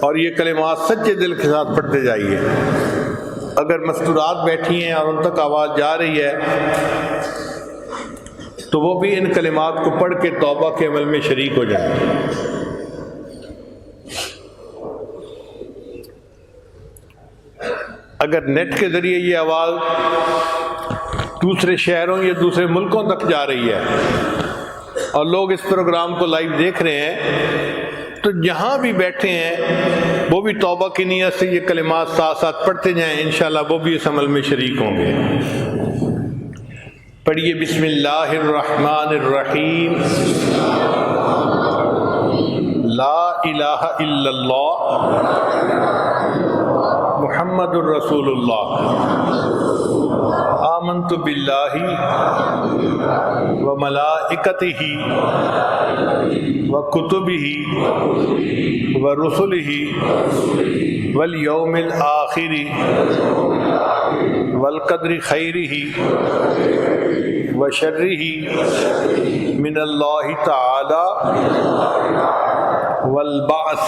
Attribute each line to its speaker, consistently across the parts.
Speaker 1: اور یہ کلمات سچے دل کے ساتھ پڑھتے جائیے۔ اگر مستورات بیٹھی ہیں اور ان تک آواز جا رہی ہے تو وہ بھی ان کلمات کو پڑھ کے توبہ کے عمل میں شریک ہو جائیں۔ اگر نیٹ کے ذریعے یہ آواز دوسرے شہروں یا دوسرے ملکوں تک جا رہی ہے اور لوگ اس پروگرام کو لائیو دیکھ رہے ہیں تو جہاں بھی بیٹھے ہیں وہ بھی توبہ کی نیت سے یہ کلمات ساتھ ساتھ پڑھتے جائیں، انشاءاللہ وہ بھی اس عمل میں شریک ہوں گے۔ پڑھیے بسم اللہ الرحمن الرحیم، لا الہ الا اللہ محمد الرسول اللہ، آمنت باللہ وملائکتہ وکتبہ ورسلہ والیوم الآخر والقدر خیرہ وشرہ من اللہ تعالی والبعث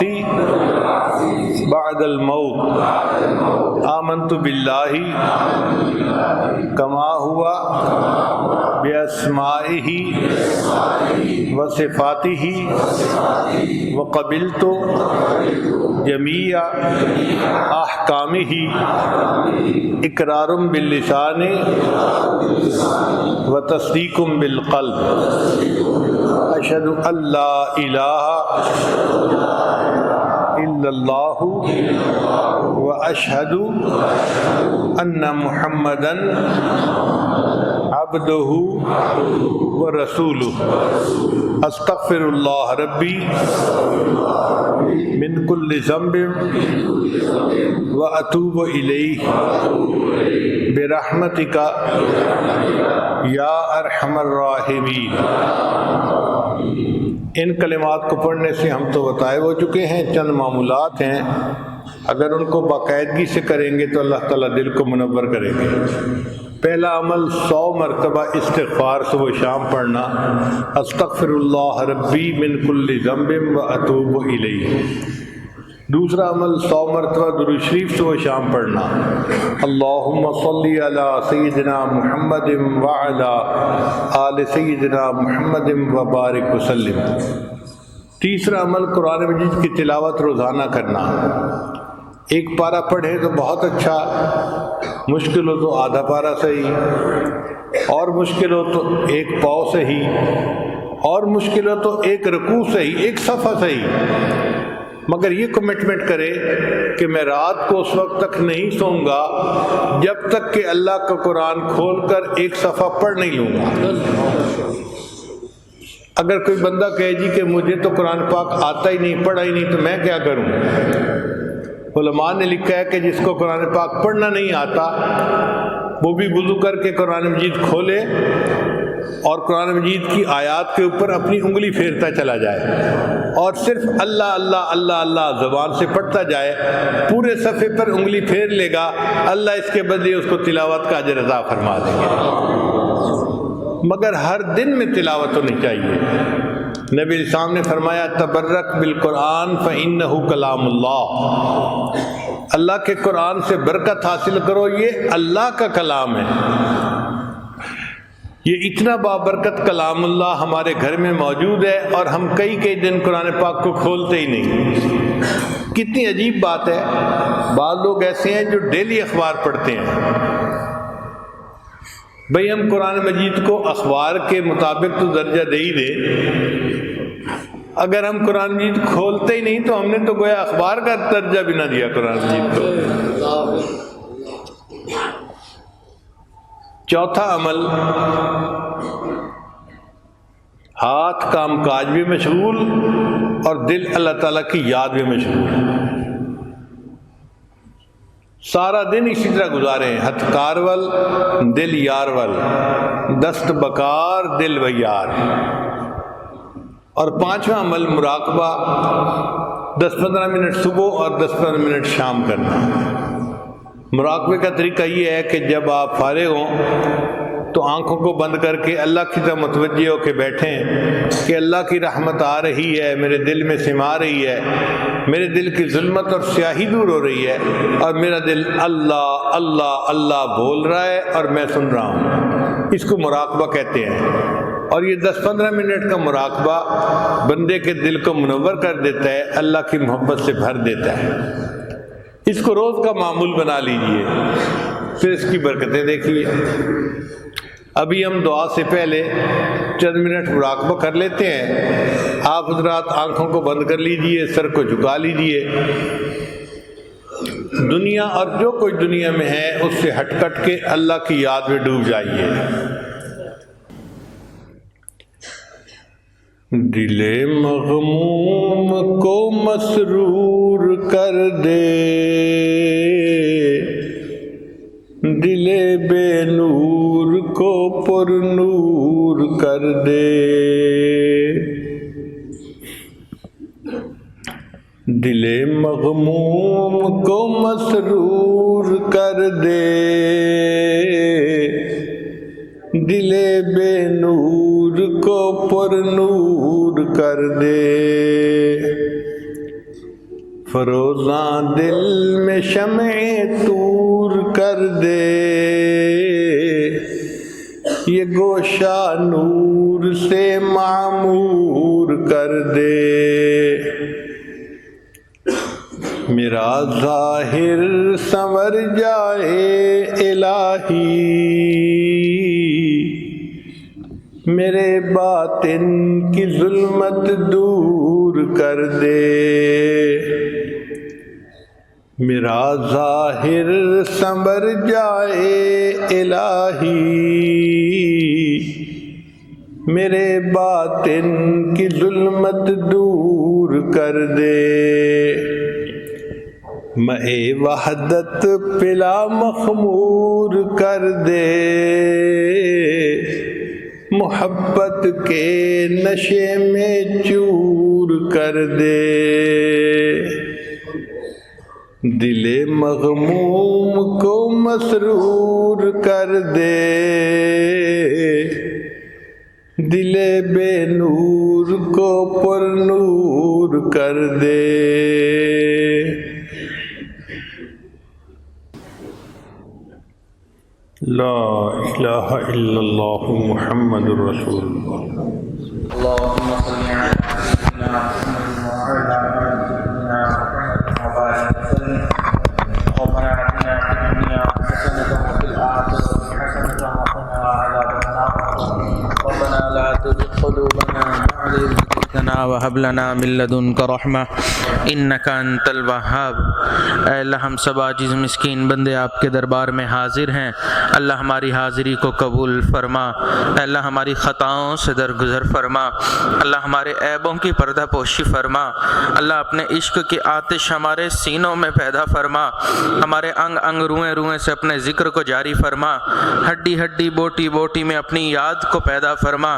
Speaker 1: بعد الموت، آمنت باللہ کما ہوا باسمائہ وصفاتہ وقبلت جمیع احکامہ اقرار باللسان وتصدیق بالقلب، اشہد ان لا الہ الا اللہ واشہد ان محمدا عبدہ ورسولہ، استغفر اللہ ربی من کل ذنب واتوب الیہ برحمتک یا ارحم الراحمین۔ ان کلمات کو پڑھنے سے ہم تو بتائے ہو چکے ہیں، چند معمولات ہیں، اگر ان کو باقاعدگی سے کریں گے تو اللہ تعالیٰ دل کو منور کریں گے۔ پہلا عمل 100 مرتبہ استغفار صبح و شام پڑھنا، استغفر اللہ ربی من کل ذنب واتوب الیہ۔ دوسرا عمل 100 مرتبہ درود شریف صبح و شام پڑھنا، اللہم صلی علی سیدنا محمد وعلی آل سیدنا محمد وبارک وسلم۔ تیسرا عمل قرآن مجید کی تلاوت روزانہ کرنا، ایک پارہ پڑھیں تو بہت اچھا، مشکل ہو تو آدھا پارہ صحیح، اور مشکل ہو تو ایک پاؤ صحیح، اور مشکل ہو تو ایک رکوع صحیح، ایک صفحہ صحیح، مگر یہ کمٹمنٹ کرے کہ میں رات کو اس وقت تک نہیں سوؤں گا جب تک کہ اللہ کا قرآن کھول کر ایک صفحہ پڑھ نہیں لوں گا۔ اگر کوئی بندہ کہے جی کہ مجھے تو قرآن پاک آتا ہی نہیں، پڑھا ہی نہیں، تو میں کیا کروں؟ علماء نے لکھا ہے کہ جس کو قرآن پاک پڑھنا نہیں آتا وہ بھی وضو کر کے قرآن مجید کھولے اور قرآن مجید کی آیات کے اوپر اپنی انگلی پھیرتا چلا جائے اور صرف اللہ اللہ اللہ اللہ زبان سے پڑھتا جائے، پورے صفحے پر انگلی پھیر لے گا، اللہ اس کے بدلے اس کو تلاوت کا اجر عطا فرما دیں گے۔ مگر ہر دن میں تلاوت ہونی چاہیے۔ نبی اسلام نے فرمایا تبرک بالقرآن فإنہ کلام اللہ، اللہ کے قرآن سے برکت حاصل کرو، یہ اللہ کا کلام ہے۔ یہ اتنا بابرکت کلام اللہ ہمارے گھر میں موجود ہے اور ہم کئی دن قرآن پاک کو کھولتے ہی نہیں۔ کتنی عجیب بات ہے، بعض لوگ ایسے ہیں جو ڈیلی اخبار پڑھتے ہیں۔ بھئی ہم قرآن مجید کو اخبار کے مطابق تو درجہ دے ہی دے، اگر ہم قرآن مجید کھولتے ہی نہیں تو ہم نے تو گویا اخبار کا درجہ بھی نہ دیا قرآن مجید کو۔ چوتھا عمل، ہاتھ کام کاج بھی مشغول اور دل اللہ تعالیٰ کی یاد میں مشغول، سارا دن اسی طرح گزارے، ہتھ کار ول دل یار ول، دست بکار دل ویار۔ اور پانچواں عمل مراقبہ، 10-15 منٹ صبح اور 10-15 منٹ شام کرنا۔ مراقبے کا طریقہ یہ ہے کہ جب آپ فارغ ہوں تو آنکھوں کو بند کر کے اللہ کی طرف متوجہ ہو کے بیٹھیں کہ اللہ کی رحمت آ رہی ہے، میرے دل میں سما رہی ہے، میرے دل کی ظلمت اور سیاہی دور ہو رہی ہے اور میرا دل اللہ اللہ اللہ بول رہا ہے اور میں سن رہا ہوں۔ اس کو مراقبہ کہتے ہیں، اور یہ 10-15 منٹ کا مراقبہ بندے کے دل کو منور کر دیتا ہے، اللہ کی محبت سے بھر دیتا ہے۔ اس کو روز کا معمول بنا لیجئے، پھر اس کی برکتیں دیکھیے۔ ابھی ہم دعا سے پہلے چند منٹ مراقبہ کر لیتے ہیں۔ آپ حضرات آنکھوں کو بند کر لیجئے، سر کو جھکا لیجئے، دنیا اور جو کوئی دنیا میں ہے اس سے ہٹ کٹ کے اللہ کی یاد میں ڈوب جائیے۔ دل مغموم کو مسرور کر دے، دل بے نور کو پر نور کر دے، دل مغموم کو مسرور کر دے، دل بے نور کو پر نور کر دے، فروزاں دل میں شمع طور کر دے، یہ گوشہ نور سے معمور کر دے، میرا ظاہر سنور جائے الہی، میرے باطن کی ظلمت دور کر دے، میرا ظاہر سنور جائے الہی، میرے باطن کی ظلمت دور کر دے، مے وحدت پلا مخمور کر دے، محبت کے نشے میں چور کر دے، دل مغموم کو مسرور کر دے، دل بے نور کو پر نور کر دے۔ لا الہ الا اللہ محمد رسول اللہ۔
Speaker 2: اللهم صل على سيدنا محمد وعلى آل سيدنا محمد وبارك وسلم۔ ربنا آتنا في الدنيا حسنة وفي الآخرة حسنة وقنا عذاب النار۔ ربنا لا تزغ قلوبنا بعد إذ هديتنا وهب لنا من لدنك رحمة إنك أنت الوهاب۔ اے اللہ ہم سب عاجز مسکین بندے آپ کے دربار میں حاضر ہیں، اللہ ہماری حاضری کو قبول فرما، اے اللہ ہماری خطاؤں سے درگزر فرما، اللہ ہمارے عیبوں کی پردہ پوشی فرما، اللہ اپنے عشق کی آتش ہمارے سینوں میں پیدا فرما، ہمارے انگ انگ روئیں روئیں سے اپنے ذکر کو جاری فرما، ہڈی ہڈی بوٹی بوٹی میں اپنی یاد کو پیدا فرما،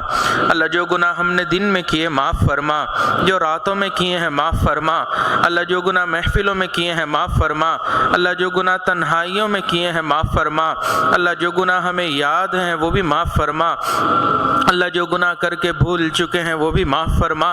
Speaker 2: اللہ جو گناہ ہم نے دن میں کیے معاف فرما، جو راتوں میں کیے ہیں معاف فرما، اللہ جو گناہ محفلوں میں کیے ہیں معاف فرما، اللہ جو گناہ تنہائیوں میں کیے ہیں معاف فرما، اللہ جو گناہ ہمیں یاد ہیں وہ بھی معاف فرما، اللہ جو گناہ کر کے بھول چکے ہیں وہ بھی معاف فرما،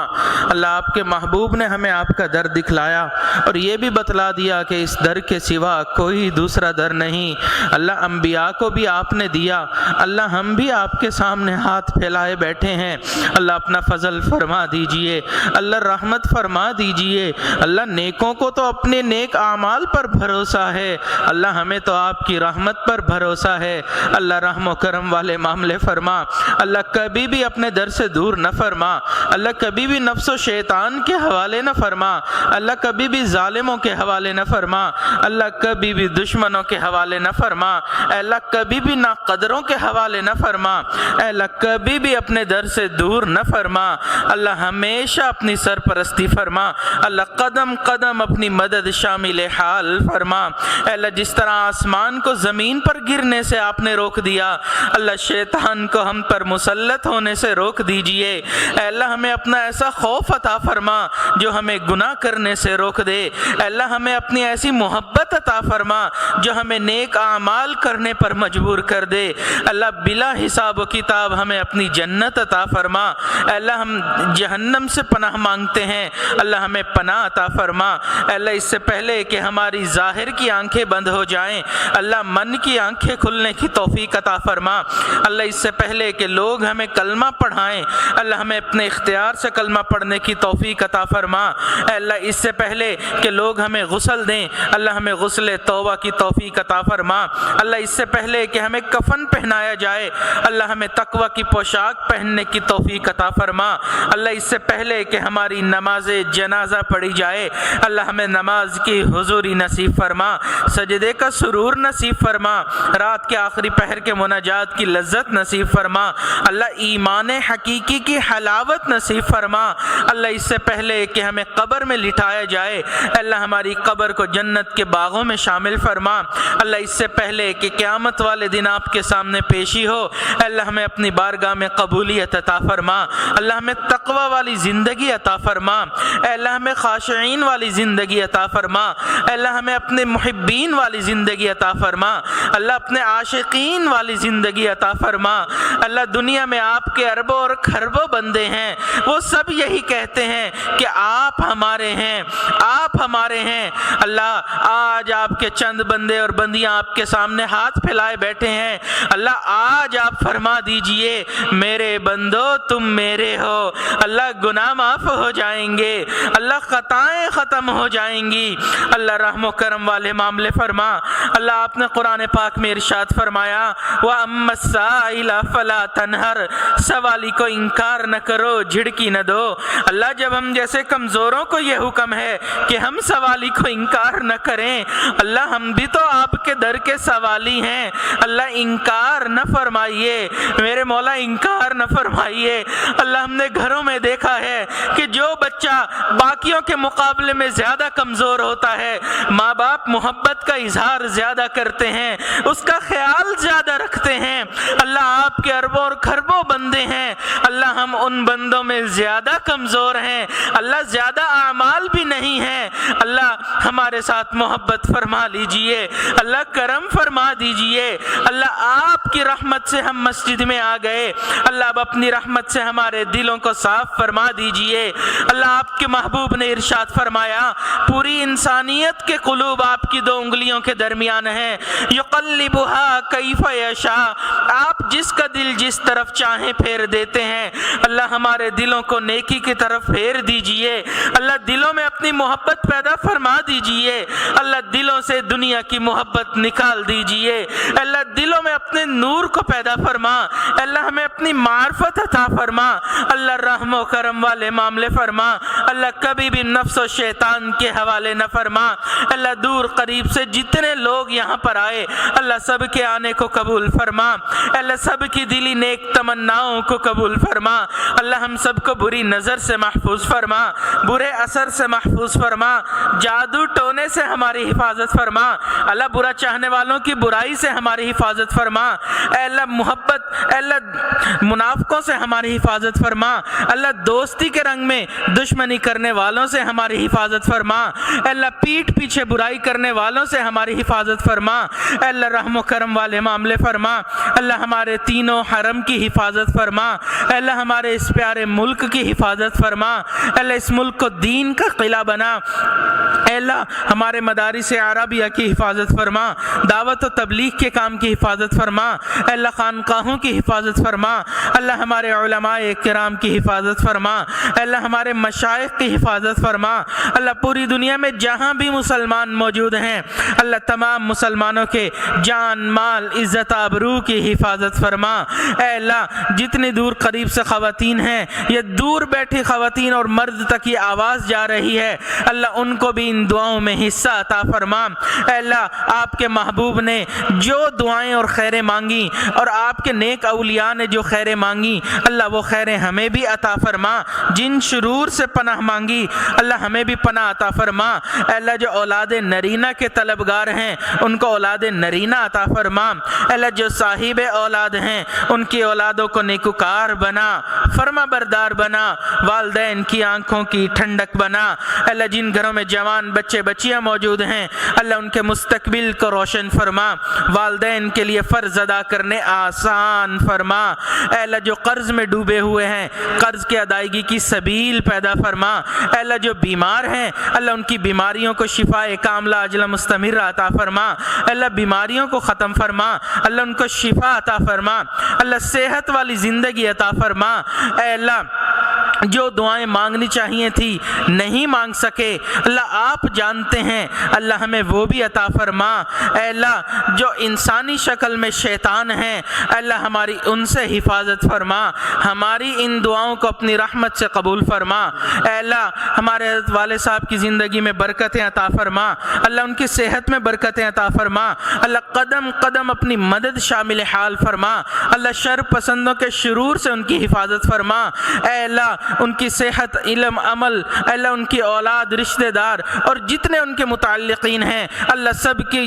Speaker 2: اللہ آپ کے محبوب نے ہمیں آپ کا در دکھلایا اور یہ بھی بتلا دیا کہ اس در کے سوا کوئی دوسرا در نہیں، اللہ انبیاء کو بھی آپ نے دیا، اللہ ہم بھی آپ کے سامنے ہاتھ پھیلائے بیٹھے ہیں، اللہ اپنا فضل فرما دیجئے، اللہ رحمت فرما دیجئے، اللہ نیکوں کو تو اپنے نیک اعمال پر بھروسہ ہے، اللہ ہمیں تو آپ کی رحمت پر بھروسہ ہے، اللہ رحم و کرم والے معاملے فرما، اللہ کبھی بھی اپنے در سے دور نہ فرما، اللہ کبھی بھی نفس و شیطان کے حوالے نہ فرما، اللہ کبھی بھی ظالموں کے حوالے نہ فرما، اللہ کبھی بھی دشمنوں کے حوالے نہ فرما، اے اللہ کبھی بھی ناقدروں کے حوالے نہ فرما، اے اللہ کبھی بھی اپنے در سے دور نہ فرما، اللہ ہمیشہ اپنی سرپرستی فرما، اللہ قدم قدم اپنی مدد شامل حال فرما، اے اللہ جس طرح آسمان کو زمین پر گرنے سے آپ نے روک دیا، اللہ شیطان کو ہم پر مسلط ہونے سے روک دیجئے، اے اللہ ہمیں اپنا ایسا خوف عطا فرما جو ہمیں گناہ کرنے سے روک دے، اے اللہ ہمیں اپنی ایسی محبت عطا فرما جو ہمیں نیک اعمال کرنے پر مجبور کر دے، اللہ بلا حساب و کتاب ہمیں اپنی جنت عطا فرما، اے اللہ ہم جہنم
Speaker 3: سے پناہ مانگتے ہیں، اللہ ہمیں پناہ عطا فرما۔ اے اللہ اس سے پہلے کہ ہماری ظاہر کی آنکھیں بند ہو جائیں، اللہ من کی آنکھیں کھلنے کی توفیق عطا فرما۔ اللہ اس سے پہلے کہ لوگ ہمیں کلمہ پڑھائیں، اللہ ہمیں اپنے اختیار سے کلمہ پڑھنے کی توفیق عطا فرما۔ اے اللہ اس سے پہلے کہ لوگ ہمیں غسل دیں، اللہ ہمیں غسل توبہ کی توفیق عطا فرما۔ اللہ اس سے پہلے کہ ہمیں کفن پہنایا جائے، اللہ ہمیں تقوی کی پوشاک پہننے کی توفیق عطا فرما۔ اللہ اس سے پہلے کہ ہماری نماز جنازہ پڑھی جائے، اللہ ہمیں نماز کی حضوری نصیب فرما، سجدے کا سرور نصیب فرما، رات کے آخری پہر کے مناجات کی لذت نصیب فرما، اللہ ایمان حقیقی کی حلاوت نصیب فرما۔ اللہ اس سے پہلے کہ ہمیں قبر میں لٹایا جائے، اللہ ہماری قبر کو جنت کے باغوں میں شامل فرما۔ اللہ اس سے پہلے کہ قیامت والے دن آپ کے سامنے پیشی ہو، اللہ ہمیں اپنی بارگاہ میں قبولیت عطا فرما، اللہ ہمیں تقوی والی زندگی عطا فرما، اے اللہ ہمیں خاشعین والی زندگی عطا فرما، اے اللہ ہمیں اپنے محبین والی زندگی عطا فرما، اللہ اپنے عاشقین والی زندگی عطا فرما۔ اللہ دنیا میں آپ کے اربوں اور کھربوں بندے ہیں، وہ سب یہی کہتے ہیں کہ آپ ہمارے ہیں، آپ ہمارے ہیں۔ اللہ آج آپ کے چند بندے اور بندیاں آپ کے سامنے ہاتھ پھیلائے بیٹھے ہیں، اللہ آج آپ فرما دیجئے میرے بندو تم میرے ہو، اللہ گناہ معاف ہو جائیں گے، اللہ خطائیں ختم ہو جائیں گی، اللہ رحم و کرم والے معاملے فرما۔ اللہ آپ نے قرآن پاک میں ارشاد فرمایا وَأَمَّا السَّائِلَ فَلَا تَنْهَرْ، سوالی کو انکار نہ کرو، جھڑکی نہ دو۔ اللہ جب ہم جیسے کمزوروں کو یہ حکم ہے کہ ہم سوالی کو انکار نہ کریں، اللہ ہم بھی تو آپ کے در کے سوالی ہیں، اللہ انکار نہ فرمائیے میرے مولا، انکار نہ فرمائیے۔ اللہ ہم نے گھروں میں دیکھا ہے کہ جو بچہ باقیوں کے مقابلے میں زیادہ کمزور ہوتا ہے، ماں باپ محبت کا اظہار زیادہ کرتے ہیں، اس کا خیال زیادہ رکھتے ہیں۔ اللہ آپ کے اربوں اور کھربوں بندے ہیں، اللہ ہم ان بندوں میں زیادہ کمزور ہیں، اللہ زیادہ اعمال بھی نہیں ہیں، اللہ ہمارے ساتھ محبت فرما لیجئے، اللہ کرم فرما دیجئے۔ اللہ آپ کی رحمت سے ہم مسجد میں آ گئے، اللہ اب اپنی رحمت سے ہمارے دلوں کو صاف فرما دیجئے۔ اللہ آپ کے محبوب نے ارشاد فرمایا پوری انسانیت کے قلوب آپ کی دو انگلیوں کے درمیان ہیں، یقلبها کیف یشاء، آپ جس کا دل جس طرف چاہیں پھیر دیتے ہیں۔ اللہ ہمارے دلوں کو نیکی کی طرف پھیر دیجئے، اللہ دلوں میں اپنی محبت پیدا فرما دیجئے، اللہ دلوں سے دنیا کی محبت نکال دیجئے، اللہ دلوں میں اپنے نور کو پیدا فرما، اللہ ہمیں اپنی معرفت عطا فرما، اللہ رحم و کرم والے معاملے فرما، اللہ کبھی بھی نفس و شیطان کے حوالے نہ فرما۔ اللہ دور قریب سے جتنے لوگ یہاں پر آئے، اللہ سب کے آنے کو قبول فرما، اللہ سب کی دلی نیک تمناؤں کو قبول فرما، اللہ ہم سب کو بری نظر سے محفوظ فرما، برے اثر سے محفوظ فرما، جادو ٹونے سے ہماری حفاظت فرما، اللہ برا چاہنے والوں کی برائی سے ہماری حفاظت فرما، اے اللہ محبت، اے اللہ منافقوں سے ہماری حفاظت فرما، اللہ دوستی کے رنگ میں دشمنی کرنے والوں سے ہماری حفاظت فرما، اے اللہ پیٹھ پیچھے برائی کرنے والوں سے ہماری حفاظت فرما، اے اللہ رحم و کرم والے معاملے فرما، اللہ ہمارے تینوں حرم کی حفاظت فرما، اے اللہ ہمارے اس پیارے ملک کی حفاظت فرما، اے اللہ اس ملک کو دین کا قلعہ بنا، اے اللہ ہمارے مدارس عربیہ کی حفاظت فرما، دعوت و تبلیغ کے کام کی حفاظت فرما، اے اللہ خانقاہوں کی حفاظت فرما، اللہ ہمارے علماء کرام کی حفاظت فرما، اے اللہ ہمارے مشائخ کی حفاظت فرما، اللہ پوری دنیا میں جہاں بھی مسلمان موجود ہیں، اللہ تمام مسلمانوں کے جان مال عزت آبرو کی حفاظت فرما، اے اللہ جتنی دور قریب سے خواتین ہیں، یہ دور بیٹھی خواتین اور مرد تک یہ آواز جا رہی ہے، اللہ ان کو بھی ان دعاؤں میں حصہ عطا فرما، اے اللہ آپ کے محبوب نے جو دعائیں اور خیریں مانگی اور آپ کے نیک اولیاء نے جو خیریں مانگی، اللہ وہ خیریں ہمیں بھی عطا فرما، جن شرور سے پناہ مانگی اللہ ہمیں بھی پناہ عطا فرما، اے اللہ جو اولاد نرینہ کے طلبگار ہیں ان کو اولاد نرینہ عطا فرما، اے اللہ جو صاحب اولاد ہیں ان کی اولادوں کو نیکوکار بنا، فرما بردار بنا، والدین کی آنکھوں کی ٹھنڈک بنا، اے اللہ جن گھروں میں جوان بچے بچیاں موجود ہیں اللہ ان کے مستقبل کو روشن فرما، والدین کے لیے فرض ادا کرنے آسان آسان فرما۔ اے اللہ جو قرض میں ڈوبے ہوئے ہیں قرض کی ادائیگی کی سبیل پیدا فرما۔ اے اللہ جو بیمار ہیں اللہ ان کی بیماریوں کو شفاء کاملہ عاجلہ مستمر عطا فرما۔ اے اللہ بیماریوں کو ختم فرما، اللہ ان کو شفا عطا فرما، اللہ صحت والی زندگی عطا فرما۔ اے اللہ جو دعائیں مانگنی چاہیے تھی نہیں مانگ سکے اللہ آپ جانتے ہیں، اللہ ہمیں وہ بھی عطا فرما۔ اے اللہ جو انسانی شکل میں شیطان ہیں اللہ ہماری ان سے حفاظت فرما، ہماری ان دعاؤں کو اپنی رحمت سے قبول فرما۔ اے اللہ ہمارے حضرت والد صاحب کی زندگی میں برکتیں عطا فرما، اللہ ان کی صحت میں برکتیں عطا فرما، اللہ قدم قدم اپنی مدد شامل حال فرما، اللہ شر پسندوں کے شرور سے ان کی حفاظت فرما۔ اے اللہ ان کی صحت، علم، عمل، اللہ ان کی اولاد، رشتہ دار اور جتنے ان کے متعلقین ہیں اللہ سب کی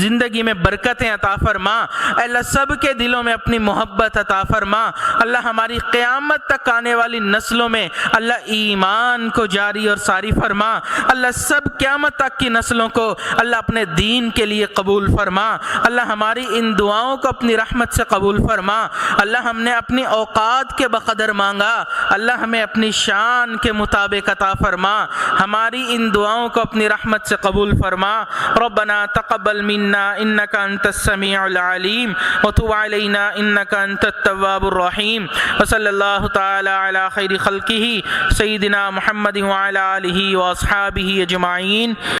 Speaker 3: زندگی میں برکتیں عطا فرما۔ اللہ سب کے دلوں میں اپنی محبت عطا فرما، اللہ ہماری قیامت تک آنے والی نسلوں میں اللہ ایمان کو جاری اور ساری فرما، اللہ سب قیامت تک کی نسلوں کو اللہ اپنے دین کے لیے قبول فرما، اللہ ہماری ان دعاؤں کو اپنی رحمت سے قبول فرما۔ اللہ ہم نے اپنی اوقات کے بقدر مانگا، اللہ ہمیں اپنی شان کے مطابق عطا فرما، ہماری ان دعاؤں کو اپنی رحمت سے قبول فرما۔ ربنا تقبل منا انك انت السميع العليم وتب علينا انك انت التواب الرحيم وصلى الله تعالى على خير خلقه سيدنا محمد وعلى آله واصحابه اجمعين۔